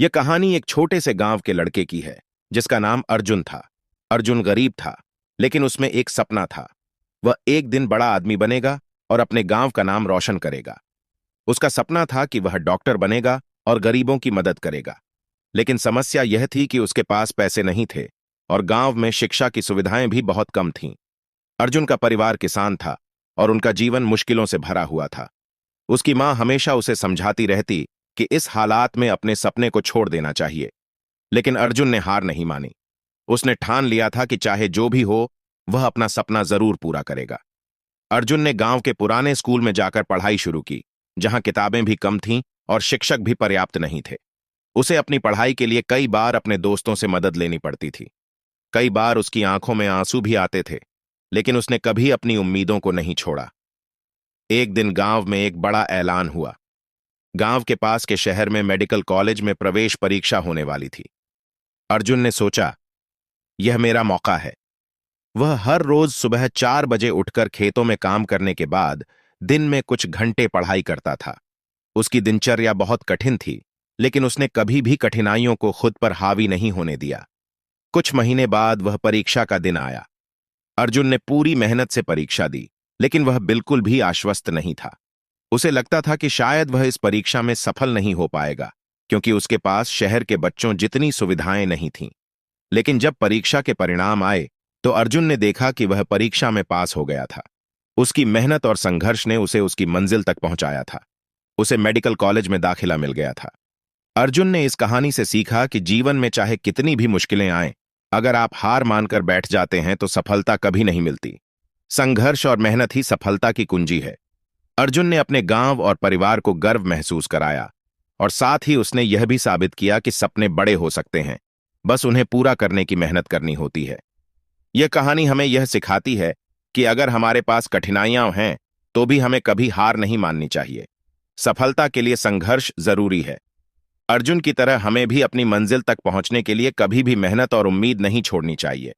यह कहानी एक छोटे से गांव के लड़के की है जिसका नाम अर्जुन था। अर्जुन गरीब था, लेकिन उसमें एक सपना था। वह एक दिन बड़ा आदमी बनेगा और अपने गांव का नाम रोशन करेगा। उसका सपना था कि वह डॉक्टर बनेगा और गरीबों की मदद करेगा। लेकिन समस्या यह थी कि उसके पास पैसे नहीं थे और गांव में शिक्षा की सुविधाएं भी बहुत कम थीं। अर्जुन का परिवार किसान था और उनका जीवन मुश्किलों से भरा हुआ था। उसकी मां हमेशा उसे समझाती रहती कि इस हालात में अपने सपने को छोड़ देना चाहिए, लेकिन अर्जुन ने हार नहीं मानी। उसने ठान लिया था कि चाहे जो भी हो, वह अपना सपना जरूर पूरा करेगा। अर्जुन ने गांव के पुराने स्कूल में जाकर पढ़ाई शुरू की, जहां किताबें भी कम थीं और शिक्षक भी पर्याप्त नहीं थे। उसे अपनी पढ़ाई के लिए कई बार अपने दोस्तों से मदद लेनी पड़ती थी। कई बार उसकी आंखों में आंसू भी आते थे, लेकिन उसने कभी अपनी उम्मीदों को नहीं छोड़ा। एक दिन गांव में एक बड़ा ऐलान हुआ। गांव के पास के शहर में मेडिकल कॉलेज में प्रवेश परीक्षा होने वाली थी। अर्जुन ने सोचा, यह मेरा मौका है। वह हर रोज सुबह 4 बजे उठकर खेतों में काम करने के बाद दिन में कुछ घंटे पढ़ाई करता था। उसकी दिनचर्या बहुत कठिन थी, लेकिन उसने कभी भी कठिनाइयों को खुद पर हावी नहीं होने दिया। कुछ महीने बाद वह परीक्षा का दिन आया। अर्जुन ने पूरी मेहनत से परीक्षा दी, लेकिन वह बिल्कुल भी आश्वस्त नहीं था। उसे लगता था कि शायद वह इस परीक्षा में सफल नहीं हो पाएगा, क्योंकि उसके पास शहर के बच्चों जितनी सुविधाएं नहीं थीं। लेकिन जब परीक्षा के परिणाम आए, तो अर्जुन ने देखा कि वह परीक्षा में पास हो गया था। उसकी मेहनत और संघर्ष ने उसे उसकी मंजिल तक पहुंचाया था। उसे मेडिकल कॉलेज में दाखिला मिल गया था। अर्जुन ने इस कहानी से सीखा कि जीवन में चाहे कितनी भी मुश्किलें आएं, अगर आप हार मानकर बैठ जाते हैं तो सफलता कभी नहीं मिलती। संघर्ष और मेहनत ही सफलता की कुंजी है। अर्जुन ने अपने गांव और परिवार को गर्व महसूस कराया, और साथ ही उसने यह भी साबित किया कि सपने बड़े हो सकते हैं, बस उन्हें पूरा करने की मेहनत करनी होती है। यह कहानी हमें यह सिखाती है कि अगर हमारे पास कठिनाइयां हैं तो भी हमें कभी हार नहीं माननी चाहिए। सफलता के लिए संघर्ष जरूरी है। अर्जुन की तरह हमें भी अपनी मंजिल तक पहुंचने के लिए कभी भी मेहनत और उम्मीद नहीं छोड़नी चाहिए।